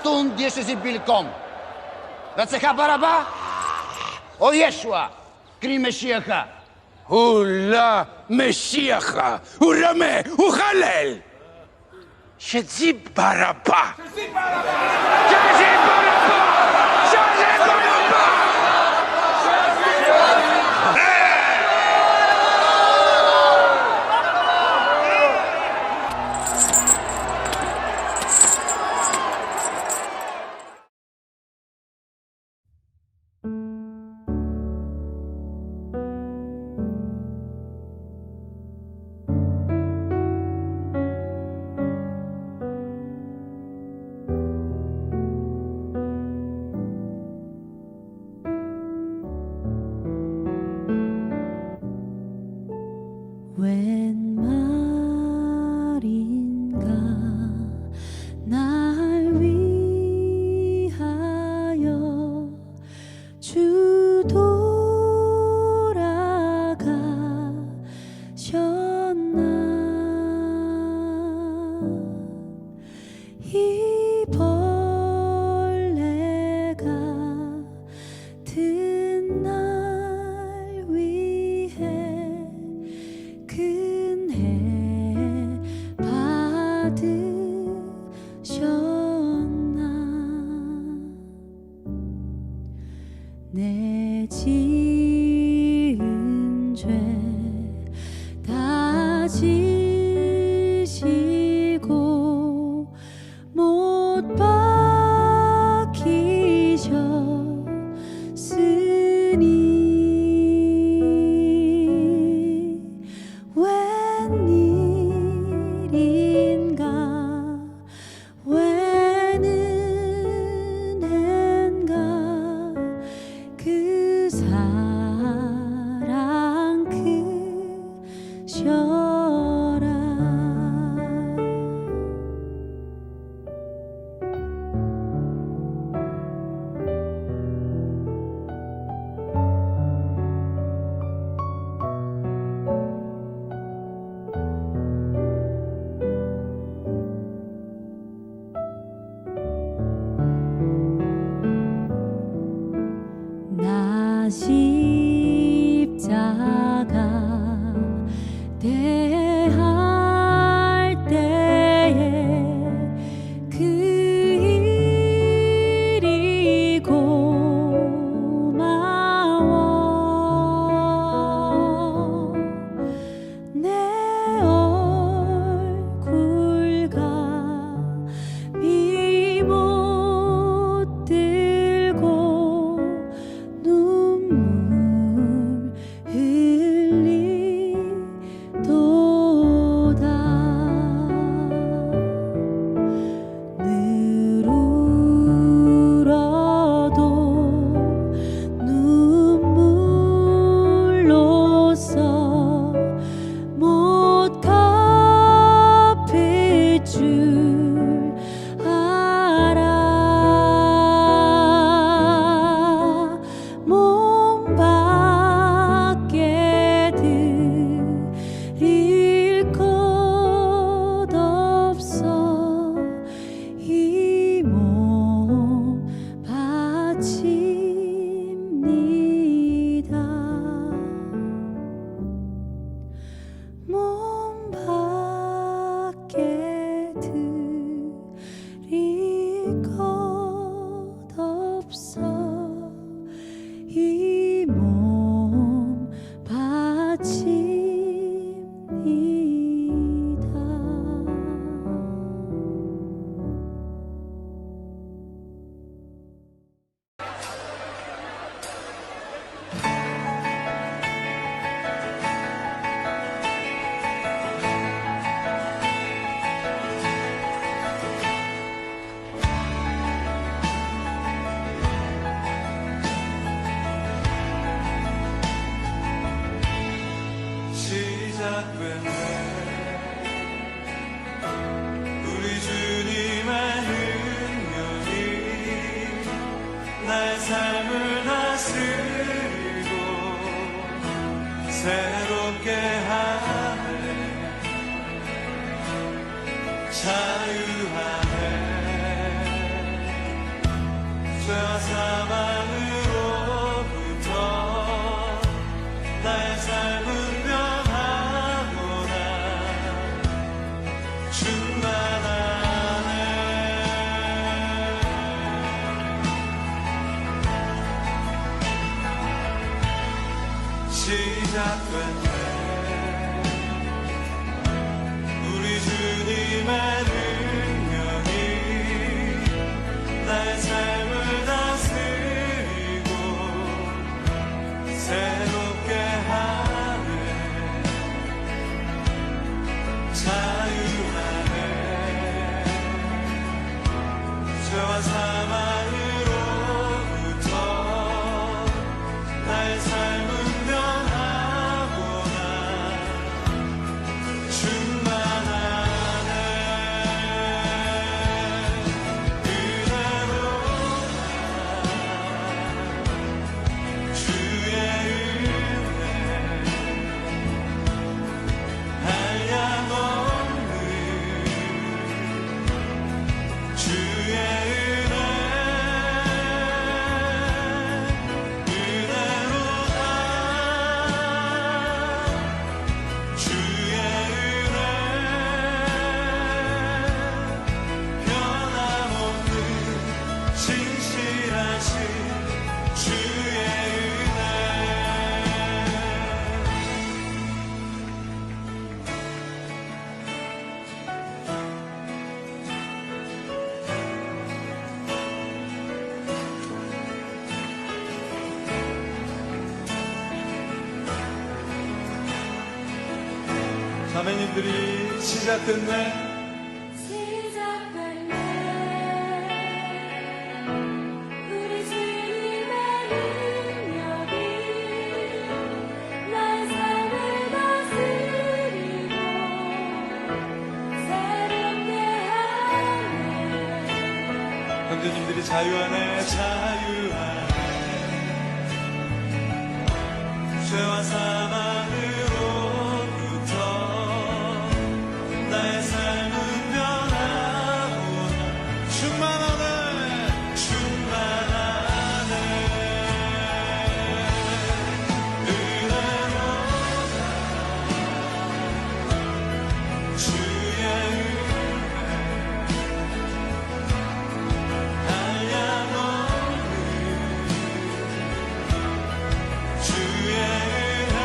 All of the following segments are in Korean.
Atun Jezusi Bilkom. Dhe se ka baraba? O Jeshua, kri Meshiaha. Ula Meshiaha, urame, uhalel. Shezi baraba. Shezi baraba. Shezi baraba. Shezi baraba. 웬 말인가 날 위하여 주 돌아가셨나. 이 벌레가 든 날 위해 큰해 받으셨나. 내 지은 죄 다 지시고 못 박히셨으니 웬일인가 웬 은혜인가 그 사랑 크셔라. 나 십자가 대할 때에 그 일이 고마워. 내 얼굴 감히 못 들고 눈물 흘리도다. 늘 울어도 눈물로써 못 갚을 줄 알아. 몸 밖에 드릴 것 없어. 이 몸 바칩니다. 몸 밖에 드릴 것 없어. 이 몸 바칩니다. 시작됐네. 우리 주님의 능력이 나의 삶을 다스리고 새롭게 하네. 자유하네. 시작됐네. 우리 주님의 능력이 나의 삶을 다스리고 새롭게 하네. 자유하네. 죄와 사망으로부터 나의 삶은 변하구나. 충만하네. 그대로 주의 은혜 한량없는 주의 은혜 그대로다. 주의 은혜 변함없는 진실하신 주의 은혜. 자매님들이 시작됐네. 시작됐네. 우리 주님의 능력이 나의 삶을 다스리고 새롭게 하네. 형제님들이 자유하네. 자유하네. 죄와 사망으로부터 나의 삶은 변하구나. 충만하네. 충만하네. 은혜로다. 주의 은혜 한량없는 주의 은혜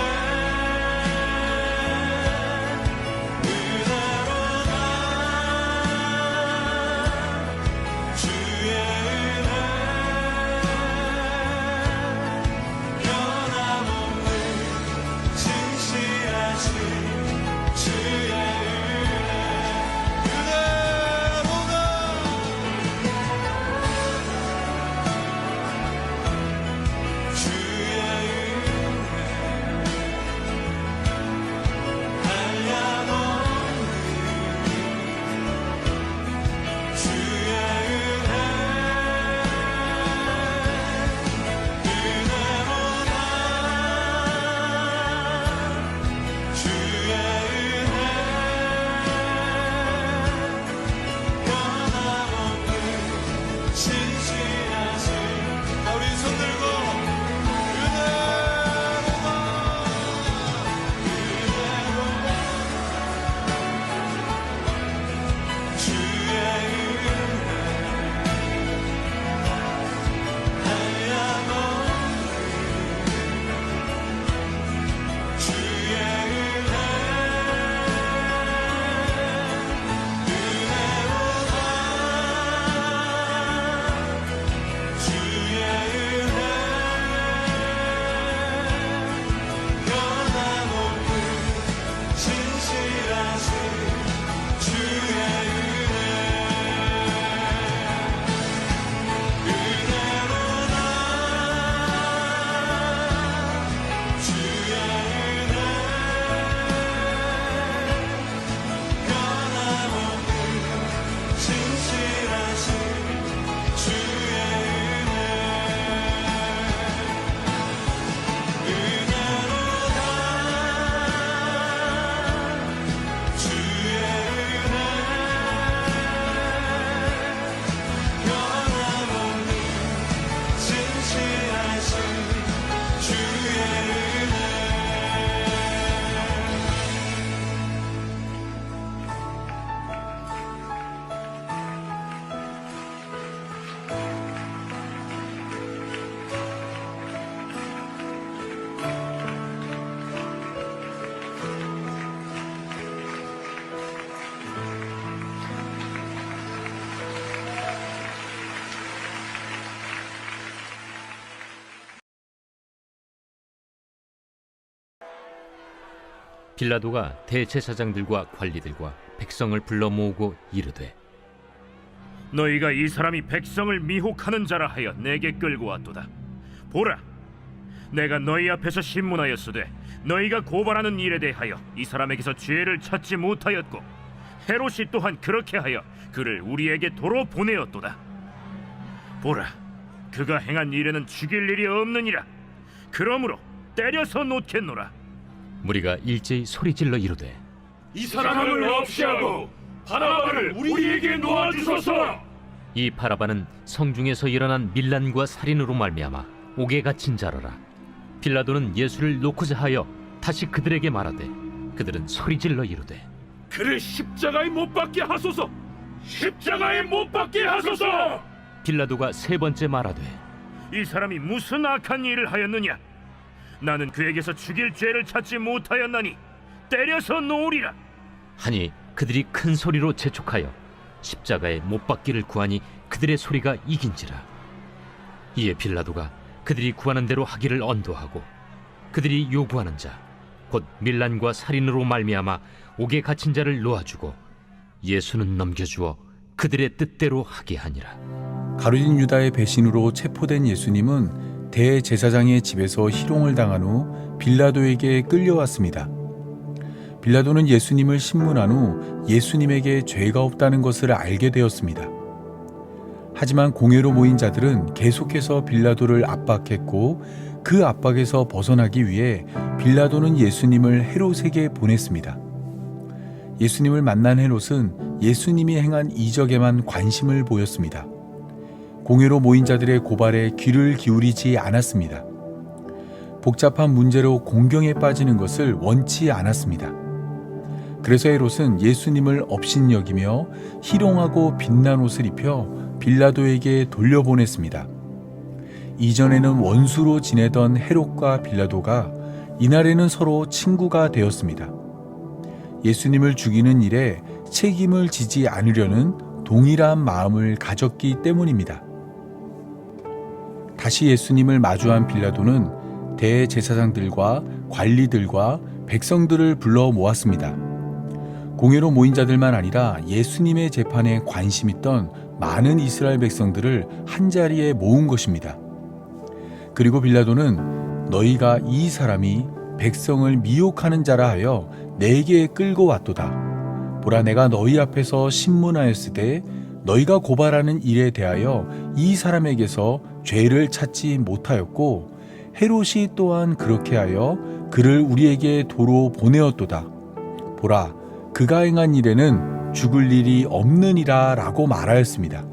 빌라도가 대제사장들과 관리들과 백성을 불러 모으고 이르되 너희가 이 사람이 백성을 미혹하는 자라 하여 내게 끌고 왔도다. 보라, 내가 너희 앞에서 신문하였으되 너희가 고발하는 일에 대하여 이 사람에게서 죄를 찾지 못하였고 헤롯이 또한 그렇게 하여 그를 우리에게 도로 보내었도다. 보라, 그가 행한 일에는 죽일 일이 없느니라. 그러므로 때려서 놓겠노라. 무리가 일제히 소리질러 이르되 이 사람을 없이하고 바라바를 우리에게 놓아주소서. 이 바라바는 성중에서 일어난 밀란과 살인으로 말미암아 옥에 갇힌 자라라. 빌라도는 예수를 놓고자 하여 다시 그들에게 말하되 그들은 소리질러 이르되 그를 십자가에 못 박게 하소서. 십자가에 못 박게 하소서. 빌라도가 세 번째 말하되 이 사람이 무슨 악한 일을 하였느냐? 나는 그에게서 죽일 죄를 찾지 못하였나니 때려서 놓으리라. 하니 그들이 큰 소리로 재촉하여 십자가에 못 박기를 구하니 그들의 소리가 이긴지라. 이에 빌라도가 그들이 구하는 대로 하기를 언도하고 그들이 요구하는 자 곧 밀란과 살인으로 말미암아 옥에 갇힌 자를 놓아주고 예수는 넘겨주어 그들의 뜻대로 하게 하니라. 가룟 유다의 배신으로 체포된 예수님은 대제사장의 집에서 희롱을 당한 후 빌라도에게 끌려왔습니다. 빌라도는 예수님을 신문한 후 예수님에게 죄가 없다는 것을 알게 되었습니다. 하지만 공회로 모인 자들은 계속해서 빌라도를 압박했고 그 압박에서 벗어나기 위해 빌라도는 예수님을 헤롯에게 보냈습니다. 예수님을 만난 헤롯은 예수님이 행한 이적에만 관심을 보였습니다. 공회로 모인 자들의 고발에 귀를 기울이지 않았습니다. 복잡한 문제로 공경에 빠지는 것을 원치 않았습니다. 그래서 헤롯은 예수님을 업신여기며 희롱하고 빛난 옷을 입혀 빌라도에게 돌려보냈습니다. 이전에는 원수로 지내던 헤롯과 빌라도가 이날에는 서로 친구가 되었습니다. 예수님을 죽이는 일에 책임을 지지 않으려는 동일한 마음을 가졌기 때문입니다. 다시 예수님을 마주한 빌라도는 대제사장들과 관리들과 백성들을 불러 모았습니다. 공회로 모인 자들만 아니라 예수님의 재판에 관심 있던 많은 이스라엘 백성들을 한자리에 모은 것입니다. 그리고 빌라도는 너희가 이 사람이 백성을 미혹하는 자라 하여 내게 끌고 왔도다. 보라, 내가 너희 앞에서 신문하였으되 너희가 고발하는 일에 대하여 이 사람에게서 죄를 찾지 못하였고 헤롯이 또한 그렇게 하여 그를 우리에게 도로 보내었도다. 보라, 그가 행한 일에는 죽을 일이 없느니라 라고 말하였습니다.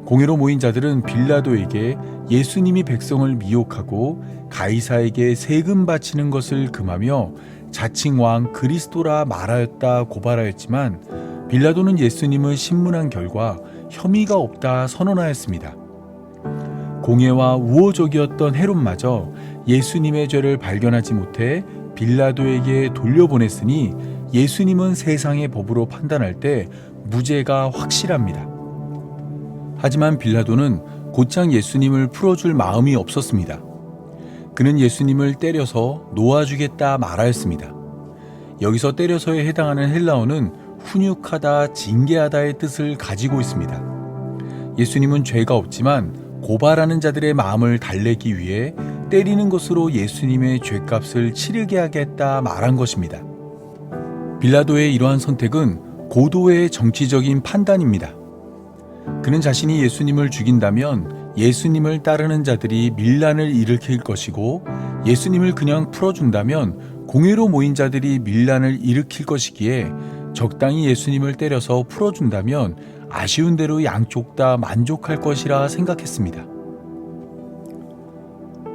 공회로 모인 자들은 빌라도에게 예수님이 백성을 미혹하고 가이사에게 세금 바치는 것을 금하며 자칭 왕 그리스도라 말하였다 고발하였지만 빌라도는 예수님을 신문한 결과 혐의가 없다 선언하였습니다. 공회와 우호적이었던 헤롯마저 예수님의 죄를 발견하지 못해 빌라도에게 돌려보냈으니 예수님은 세상의 법으로 판단할 때 무죄가 확실합니다. 하지만 빌라도는 곧장 예수님을 풀어줄 마음이 없었습니다. 그는 예수님을 때려서 놓아주겠다 말하였습니다. 여기서 때려서에 해당하는 헬라어는 훈육하다, 징계하다의 뜻을 가지고 있습니다. 예수님은 죄가 없지만 고발하는 자들의 마음을 달래기 위해 때리는 것으로 예수님의 죄값을 치르게 하겠다 말한 것입니다. 빌라도의 이러한 선택은 고도의 정치적인 판단입니다. 그는 자신이 예수님을 죽인다면 예수님을 따르는 자들이 밀란을 일으킬 것이고 예수님을 그냥 풀어준다면 공회로 모인 자들이 밀란을 일으킬 것이기에 적당히 예수님을 때려서 풀어준다면 아쉬운 대로 양쪽 다 만족할 것이라 생각했습니다.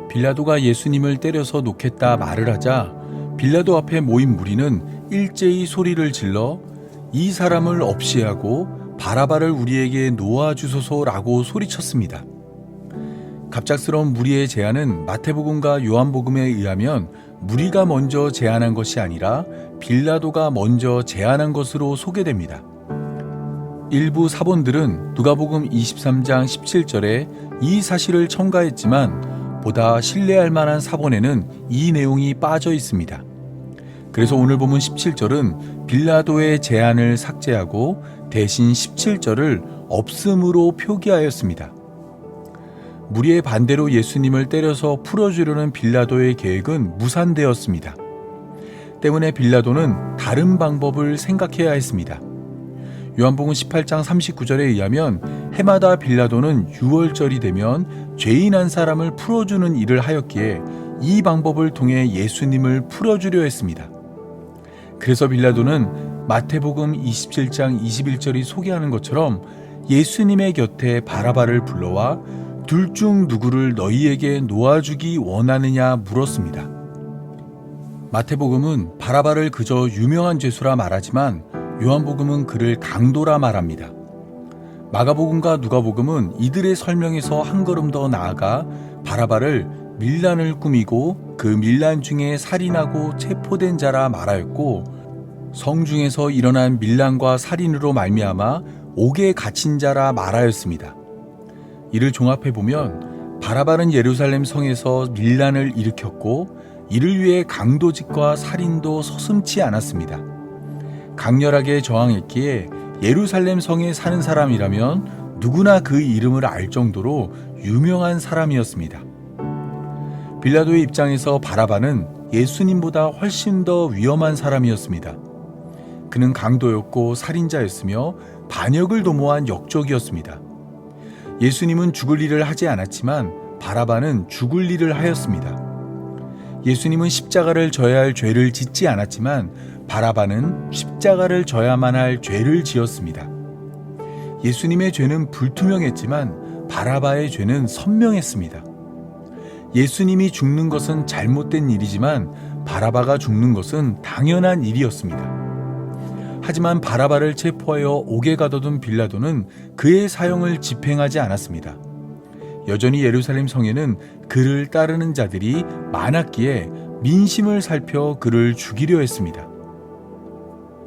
빌라도가 예수님을 때려서 놓겠다 말을 하자 빌라도 앞에 모인 무리는 일제히 소리를 질러 이 사람을 없이 하고 바라바를 우리에게 놓아주소서라고 소리쳤습니다. 갑작스러운 무리의 제안은 마태복음과 요한복음에 의하면 무리가 먼저 제안한 것이 아니라 빌라도가 먼저 제안한 것으로 소개됩니다. 일부 사본들은 누가복음 23장 17절에 이 사실을 첨가했지만 보다 신뢰할 만한 사본에는 이 내용이 빠져 있습니다. 그래서 오늘 본문 17절은 빌라도의 제안을 삭제하고 대신 17절을 없음으로 표기하였습니다. 무리의 반대로 예수님을 때려서 풀어주려는 빌라도의 계획은 무산되었습니다. 때문에 빌라도는 다른 방법을 생각해야 했습니다. 요한복음 18장 39절에 의하면 해마다 빌라도는 6월절이 되면 죄인 한 사람을 풀어주는 일을 하였기에 이 방법을 통해 예수님을 풀어주려 했습니다. 그래서 빌라도는 마태복음 27장 21절이 소개하는 것처럼 예수님의 곁에 바라바를 불러와 둘 중 누구를 너희에게 놓아주기 원하느냐 물었습니다. 마태복음은 바라바를 그저 유명한 죄수라 말하지만 요한복음은 그를 강도라 말합니다. 마가복음과 누가복음은 이들의 설명에서 한 걸음 더 나아가 바라바를 밀란을 꾸미고 그 밀란 중에 살인하고 체포된 자라 말하였고, 성중에서 일어난 밀란과 살인으로 말미암아 옥에 갇힌 자라 말하였습니다. 이를 종합해보면 바라바는 예루살렘 성에서 밀란을 일으켰고 이를 위해 강도짓과 살인도 서슴지 않았습니다. 강렬하게 저항했기에 예루살렘 성에 사는 사람이라면 누구나 그 이름을 알 정도로 유명한 사람이었습니다. 빌라도의 입장에서 바라바는 예수님보다 훨씬 더 위험한 사람이었습니다. 그는 강도였고 살인자였으며 반역을 도모한 역적이었습니다. 예수님은 죽을 일을 하지 않았지만 바라바는 죽을 일을 하였습니다. 예수님은 십자가를 져야 할 죄를 짓지 않았지만 바라바는 십자가를 져야만 할 죄를 지었습니다. 예수님의 죄는 불투명했지만 바라바의 죄는 선명했습니다. 예수님이 죽는 것은 잘못된 일이지만 바라바가 죽는 것은 당연한 일이었습니다. 하지만 바라바를 체포하여 옥에 가둬둔 빌라도는 그의 사형을 집행하지 않았습니다. 여전히 예루살렘 성에는 그를 따르는 자들이 많았기에 민심을 살펴 그를 죽이려 했습니다.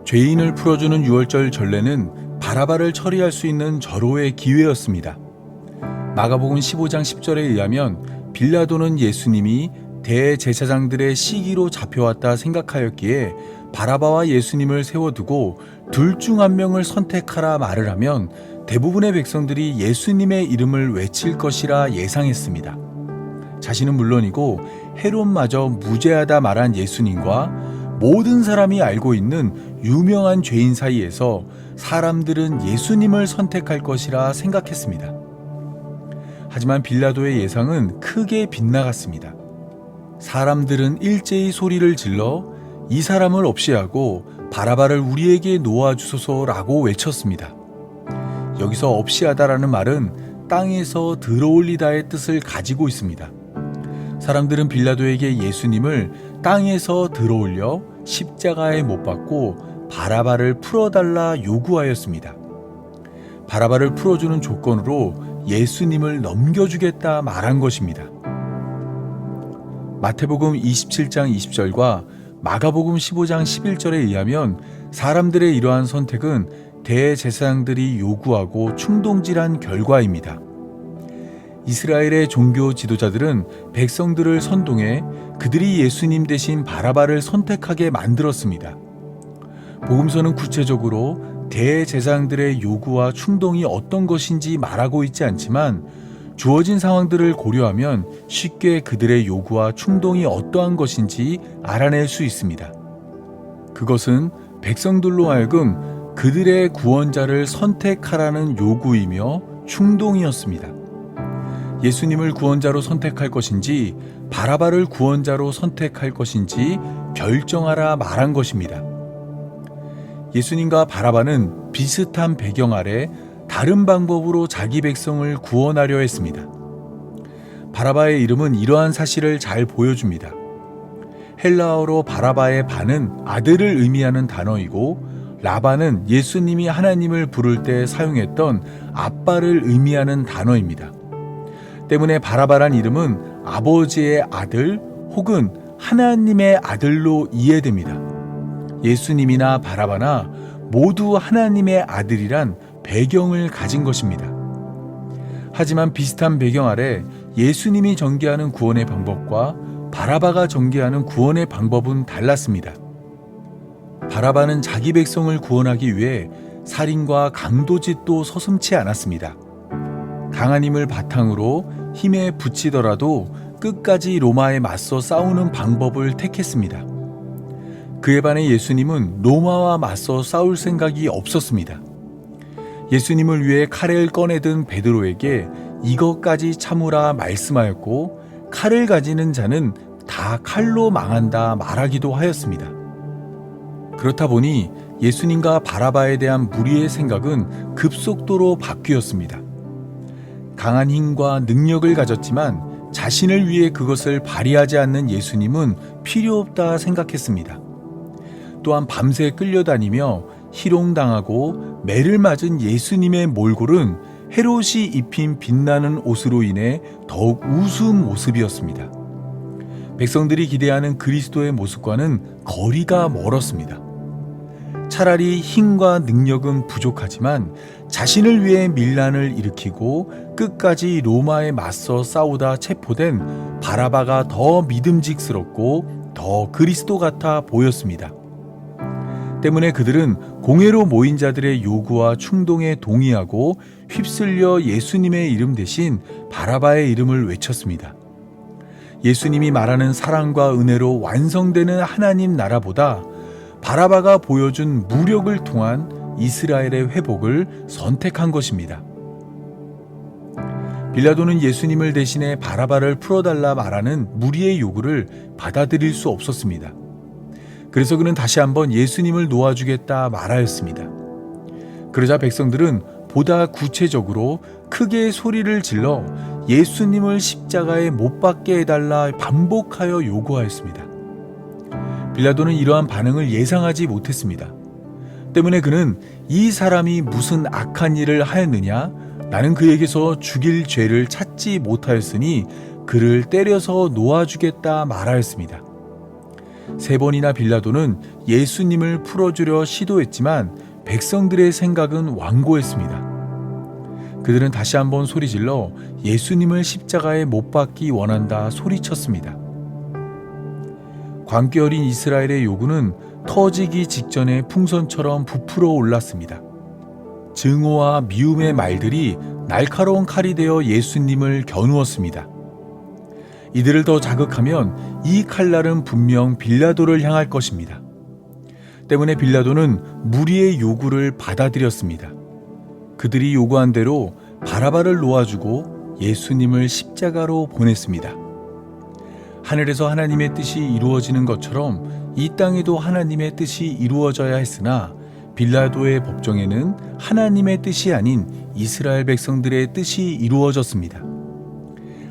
죄인을 풀어주는 유월절 전례는 바라바를 처리할 수 있는 절호의 기회였습니다. 마가복음 15장 10절에 의하면 빌라도는 예수님이 대제사장들의 시기로 잡혀왔다 생각하였기에 바라바와 예수님을 세워두고 둘 중 한 명을 선택하라 말을 하면 대부분의 백성들이 예수님의 이름을 외칠 것이라 예상했습니다. 자신은 물론이고 헤롯마저 무죄하다 말한 예수님과 모든 사람이 알고 있는 유명한 죄인 사이에서 사람들은 예수님을 선택할 것이라 생각했습니다. 하지만 빌라도의 예상은 크게 빗나갔습니다. 사람들은 일제히 소리를 질러 이 사람을 없이하고 바라바를 우리에게 놓아주소서라고 외쳤습니다. 여기서 없이하다라는 말은 땅에서 들어올리다의 뜻을 가지고 있습니다. 사람들은 빌라도에게 예수님을 땅에서 들어올려 십자가에 못 박고 바라바를 풀어달라 요구하였습니다. 바라바를 풀어주는 조건으로 예수님을 넘겨주겠다 말한 것입니다. 마태복음 27장 20절과 마가복음 15장 11절에 의하면 사람들의 이러한 선택은 대제사장들이 요구하고 충동질한 결과입니다. 이스라엘의 종교 지도자들은 백성들을 선동해 그들이 예수님 대신 바라바를 선택하게 만들었습니다. 복음서는 구체적으로 대제사장들의 요구와 충동이 어떤 것인지 말하고 있지 않지만 주어진 상황들을 고려하면 쉽게 그들의 요구와 충동이 어떠한 것인지 알아낼 수 있습니다. 그것은 백성들로 하여금 그들의 구원자를 선택하라는 요구이며 충동이었습니다. 예수님을 구원자로 선택할 것인지 바라바를 구원자로 선택할 것인지 결정하라 말한 것입니다. 예수님과 바라바는 비슷한 배경 아래 다른 방법으로 자기 백성을 구원하려 했습니다. 바라바의 이름은 이러한 사실을 잘 보여줍니다. 헬라어로 바라바의 바는 아들을 의미하는 단어이고 라바는 예수님이 하나님을 부를 때 사용했던 아빠를 의미하는 단어입니다. 때문에 바라바란 이름은 아버지의 아들 혹은 하나님의 아들로 이해됩니다. 예수님이나 바라바나 모두 하나님의 아들이란 배경을 가진 것입니다. 하지만 비슷한 배경 아래 예수님이 전개하는 구원의 방법과 바라바가 전개하는 구원의 방법은 달랐습니다. 바라바는 자기 백성을 구원하기 위해 살인과 강도짓도 서슴지 않았습니다. 강한 힘을 바탕으로 힘에 부치더라도 끝까지 로마에 맞서 싸우는 방법을 택했습니다. 그에 반해 예수님은 로마와 맞서 싸울 생각이 없었습니다. 예수님을 위해 칼을 꺼내든 베드로에게 이것까지 참으라 말씀하였고, 칼을 가지는 자는 다 칼로 망한다 말하기도 하였습니다. 그렇다 보니 예수님과 바라바에 대한 무리의 생각은 급속도로 바뀌었습니다. 강한 힘과 능력을 가졌지만 자신을 위해 그것을 발휘하지 않는 예수님은 필요 없다 생각했습니다. 또한 밤새 끌려다니며 희롱당하고 매를 맞은 예수님의 몰골은 헤롯이 입힌 빛나는 옷으로 인해 더욱 우스운 모습이었습니다. 백성들이 기대하는 그리스도의 모습과는 거리가 멀었습니다. 차라리 힘과 능력은 부족하지만 자신을 위해 밀란을 일으키고 끝까지 로마에 맞서 싸우다 체포된 바라바가 더 믿음직스럽고 더 그리스도 같아 보였습니다. 때문에 그들은 공회로 모인 자들의 요구와 충동에 동의하고 휩쓸려 예수님의 이름 대신 바라바의 이름을 외쳤습니다. 예수님이 말하는 사랑과 은혜로 완성되는 하나님 나라보다 바라바가 보여준 무력을 통한 이스라엘의 회복을 선택한 것입니다. 빌라도는 예수님을 대신해 바라바를 풀어달라 말하는 무리의 요구를 받아들일 수 없었습니다. 그래서 그는 다시 한번 예수님을 놓아주겠다 말하였습니다. 그러자 백성들은 보다 구체적으로 크게 소리를 질러 예수님을 십자가에 못 박게 해달라 반복하여 요구하였습니다. 빌라도는 이러한 반응을 예상하지 못했습니다. 때문에 그는 이 사람이 무슨 악한 일을 하였느냐? 나는 그에게서 죽일 죄를 찾지 못하였으니 그를 때려서 놓아주겠다 말하였습니다. 3번이나 빌라도는 예수님을 풀어주려 시도했지만 백성들의 생각은 완고했습니다. 그들은 다시 한번 소리질러 예수님을 십자가에 못 박기 원한다 소리쳤습니다. 광기 어린 이스라엘의 요구는 터지기 직전에 풍선처럼 부풀어 올랐습니다. 증오와 미움의 말들이 날카로운 칼이 되어 예수님을 겨누었습니다. 이들을 더 자극하면 이 칼날은 분명 빌라도를 향할 것입니다. 때문에 빌라도는 무리의 요구를 받아들였습니다. 그들이 요구한 대로 바라바를 놓아주고 예수님을 십자가로 보냈습니다. 하늘에서 하나님의 뜻이 이루어지는 것처럼 이 땅에도 하나님의 뜻이 이루어져야 했으나 빌라도의 법정에는 하나님의 뜻이 아닌 이스라엘 백성들의 뜻이 이루어졌습니다.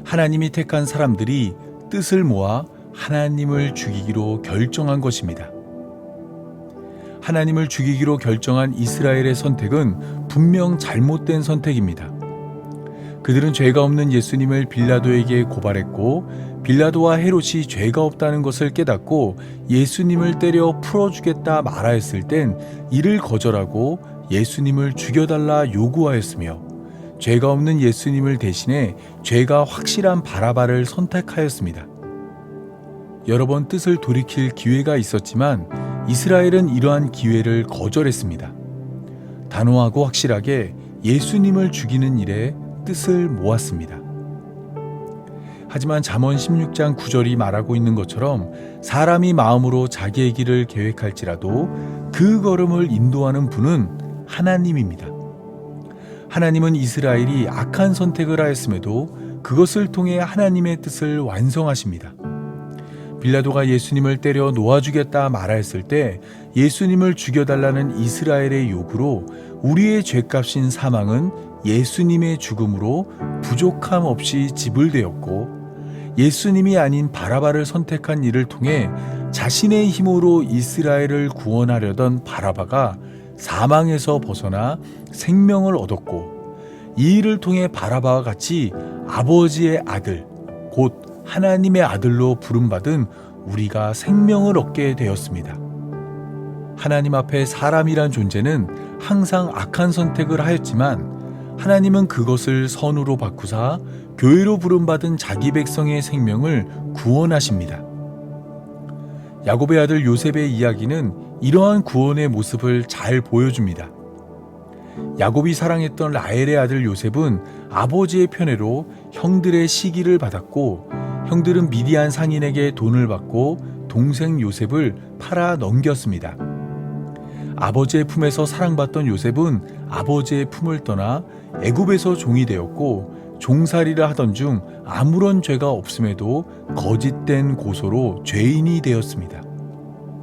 하나님이 택한 사람들이 뜻을 모아 하나님을 죽이기로 결정한 것입니다. 하나님을 죽이기로 결정한 이스라엘의 선택은 분명 잘못된 선택입니다. 그들은 죄가 없는 예수님을 빌라도에게 고발했고 빌라도와 헤롯이 죄가 없다는 것을 깨닫고 예수님을 때려 풀어주겠다 말하였을 땐 이를 거절하고 예수님을 죽여달라 요구하였으며 죄가 없는 예수님을 대신해 죄가 확실한 바라바를 선택하였습니다. 여러 번 뜻을 돌이킬 기회가 있었지만 이스라엘은 이러한 기회를 거절했습니다. 단호하고 확실하게 예수님을 죽이는 일에 뜻을 모았습니다. 하지만 잠언 16장 9절이 말하고 있는 것처럼 사람이 마음으로 자기의 길을 계획할지라도 그 걸음을 인도하는 분은 하나님입니다. 하나님은 이스라엘이 악한 선택을 하였음에도 그것을 통해 하나님의 뜻을 완성하십니다. 빌라도가 예수님을 때려 놓아주겠다 말하였을 때 예수님을 죽여달라는 이스라엘의 요구로 우리의 죄값인 사망은 예수님의 죽음으로 부족함 없이 지불되었고 예수님이 아닌 바라바를 선택한 이를 통해 자신의 힘으로 이스라엘을 구원하려던 바라바가 사망에서 벗어나 생명을 얻었고 이 일을 통해 바라바와 같이 아버지의 아들 곧 하나님의 아들로 부름받은 우리가 생명을 얻게 되었습니다. 하나님 앞에 사람이란 존재는 항상 악한 선택을 하였지만 하나님은 그것을 선으로 바꾸사 교회로 부름받은 자기 백성의 생명을 구원하십니다. 야곱의 아들 요셉의 이야기는 이러한 구원의 모습을 잘 보여줍니다. 야곱이 사랑했던 라헬의 아들 요셉은 아버지의 편애로 형들의 시기를 받았고, 형들은 미디안 상인에게 돈을 받고 동생 요셉을 팔아 넘겼습니다. 아버지의 품에서 사랑받던 요셉은 아버지의 품을 떠나 애굽에서 종이 되었고, 종살이를 하던 중 아무런 죄가 없음에도 거짓된 고소로 죄인이 되었습니다.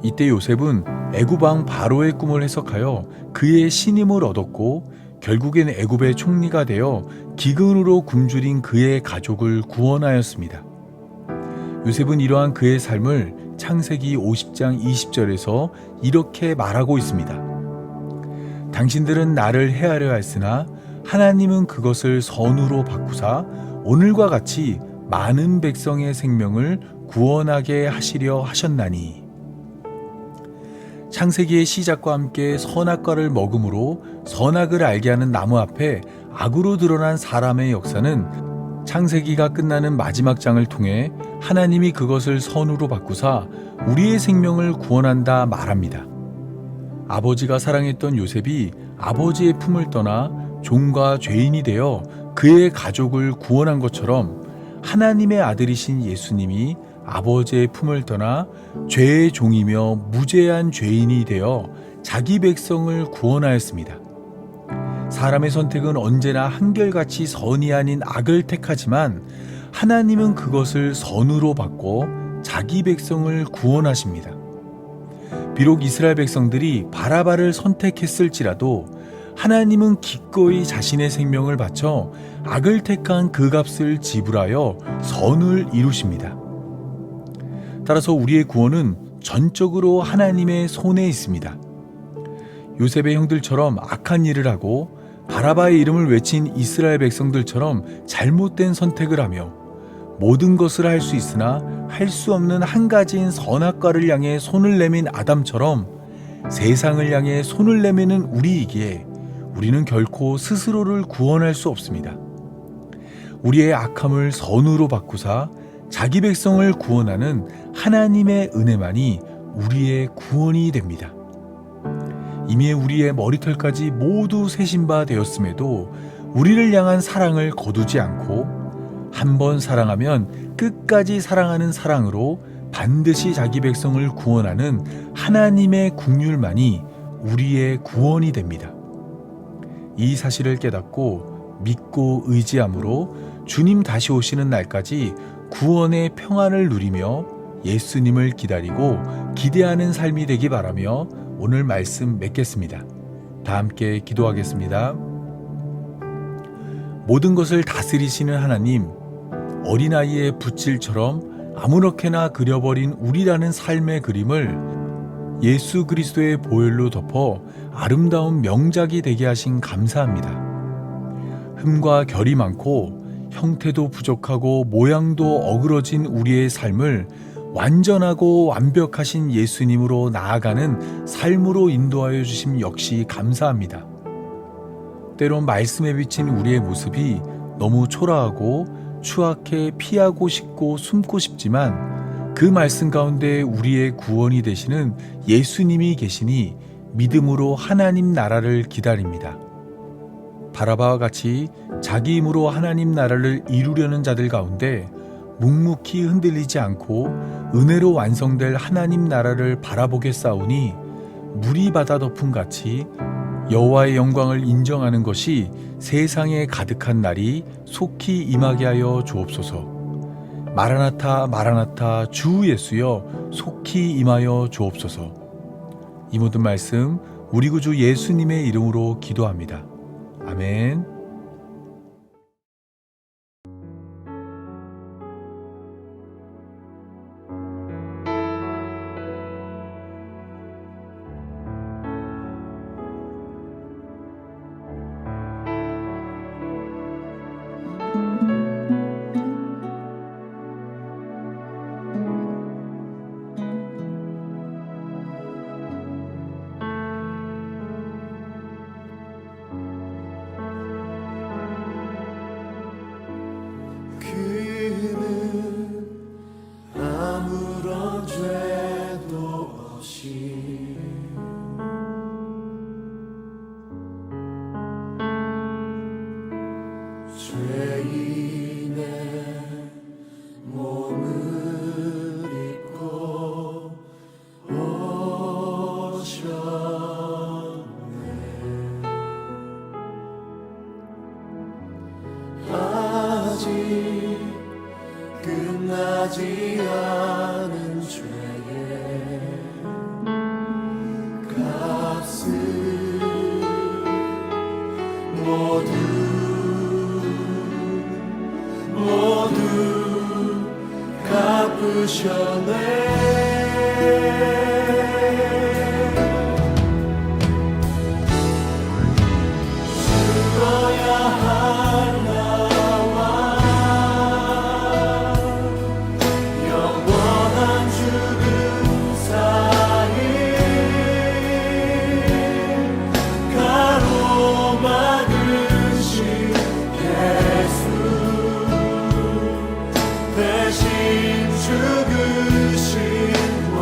이때 요셉은 애굽 왕 바로의 꿈을 해석하여 그의 신임을 얻었고, 결국엔 애굽의 총리가 되어 기근으로 굶주린 그의 가족을 구원하였습니다. 요셉은 이러한 그의 삶을 창세기 50장 20절에서 이렇게 말하고 있습니다. 당신들은 나를 해하려 했으나 하나님은 그것을 선으로 바꾸사 오늘과 같이 많은 백성의 생명을 구원하게 하시려 하셨나니. 창세기의 시작과 함께 선악과를 먹음으로 선악을 알게 하는 나무 앞에 악으로 드러난 사람의 역사는 창세기가 끝나는 마지막 장을 통해 하나님이 그것을 선으로 바꾸사 우리의 생명을 구원한다 말합니다. 아버지가 사랑했던 요셉이 아버지의 품을 떠나 종과 죄인이 되어 그의 가족을 구원한 것처럼, 하나님의 아들이신 예수님이 아버지의 품을 떠나 죄의 종이며 무죄한 죄인이 되어 자기 백성을 구원하였습니다. 사람의 선택은 언제나 한결같이 선이 아닌 악을 택하지만 하나님은 그것을 선으로 바꿔 자기 백성을 구원하십니다. 비록 이스라엘 백성들이 바라바를 선택했을지라도 하나님은 기꺼이 자신의 생명을 바쳐 악을 택한 그 값을 지불하여 선을 이루십니다. 따라서 우리의 구원은 전적으로 하나님의 손에 있습니다. 요셉의 형들처럼 악한 일을 하고 바라바의 이름을 외친 이스라엘 백성들처럼 잘못된 선택을 하며 모든 것을 할 수 있으나 할 수 없는 한 가지인 선악과를 향해 손을 내민 아담처럼 세상을 향해 손을 내미는 우리이기에 우리는 결코 스스로를 구원할 수 없습니다. 우리의 악함을 선으로 바꾸사 자기 백성을 구원하는 하나님의 은혜만이 우리의 구원이 됩니다. 이미 우리의 머리털까지 모두 세신 바 되었음에도 우리를 향한 사랑을 거두지 않고 한 번 사랑하면 끝까지 사랑하는 사랑으로 반드시 자기 백성을 구원하는 하나님의 긍휼만이 우리의 구원이 됩니다. 이 사실을 깨닫고 믿고 의지함으로 주님 다시 오시는 날까지 구원의 평안을 누리며 예수님을 기다리고 기대하는 삶이 되기 바라며 오늘 말씀 맺겠습니다. 다 함께 기도하겠습니다. 모든 것을 다스리시는 하나님, 어린아이의 붓질처럼 아무렇게나 그려버린 우리라는 삶의 그림을 예수 그리스도의 보혈로 덮어 아름다운 명작이 되게 하신 감사합니다. 흠과 결이 많고 형태도 부족하고 모양도 어그러진 우리의 삶을 완전하고 완벽하신 예수님으로 나아가는 삶으로 인도하여 주심 역시 감사합니다. 때론 말씀에 비친 우리의 모습이 너무 초라하고 추악해 피하고 싶고 숨고 싶지만 그 말씀 가운데 우리의 구원이 되시는 예수님이 계시니 믿음으로 하나님 나라를 기다립니다. 바라바와 같이 자기 힘으로 하나님 나라를 이루려는 자들 가운데 묵묵히 흔들리지 않고 은혜로 완성될 하나님 나라를 바라보겠사오니 물이 바다 덮음 같이 여호와의 영광을 인정하는 것이 세상에 가득한 날이 속히 임하게 하여 주옵소서. 마라나타 마라나타 주 예수여 속히 임하여 주옵소서. 이 모든 말씀 우리 구주 예수님의 이름으로 기도합니다. 아멘. 하지 않은 죄의 값을 모두 갚으셨네. 죽어야 할 나와 영원한 죽음 사이 가로막으신 예수 대신 죽으신 왕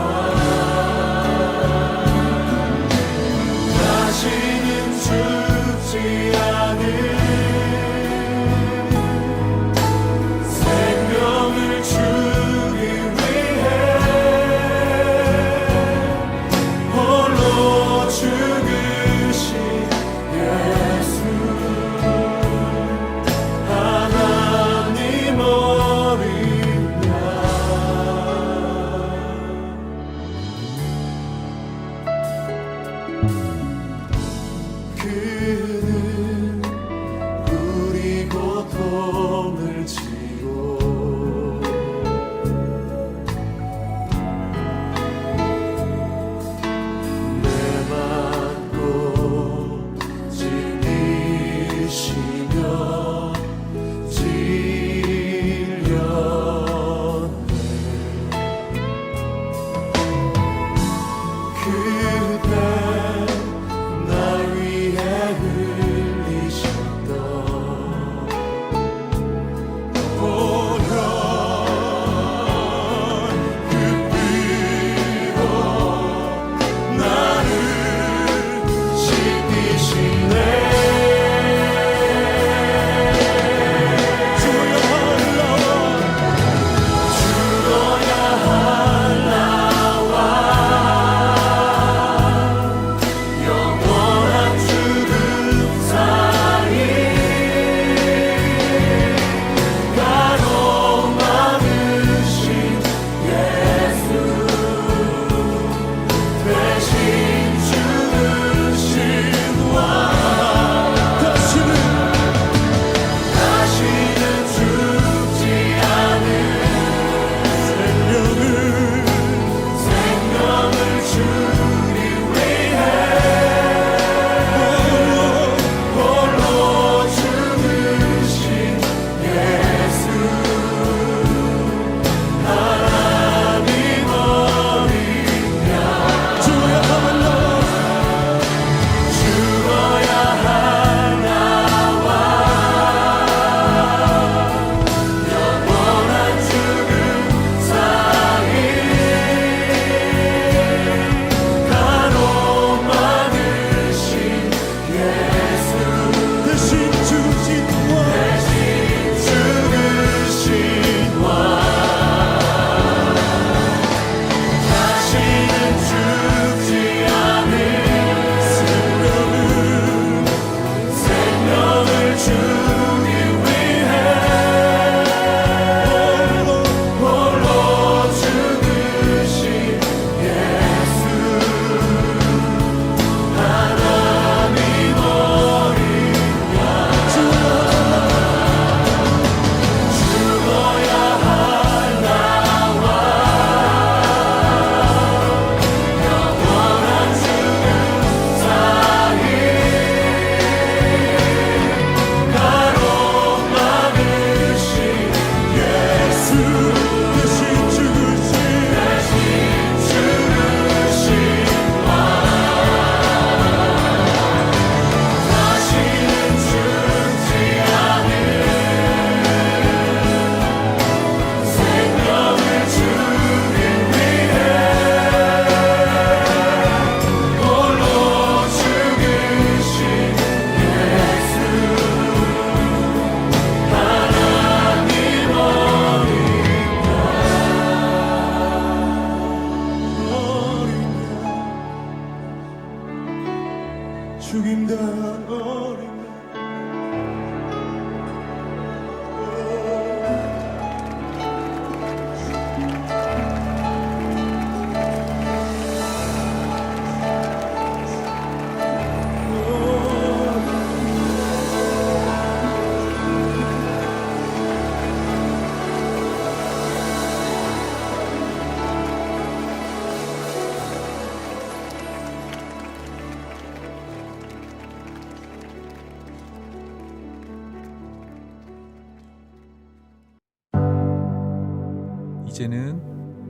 이제는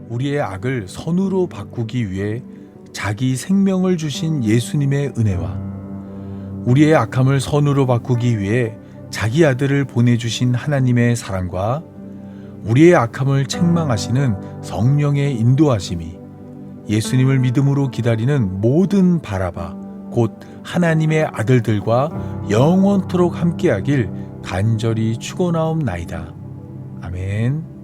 우리의 악을 선으로 바꾸기 위해 자기 생명을 주신 예수님의 은혜와 우리의 악함을 선으로 바꾸기 위해 자기 아들을 보내주신 하나님의 사랑과 우리의 악함을 책망하시는 성령의 인도하심이 예수님을 믿음으로 기다리는 모든 바라바 곧 하나님의 아들들과 영원토록 함께하길 간절히 축원하옵나이다. 아멘.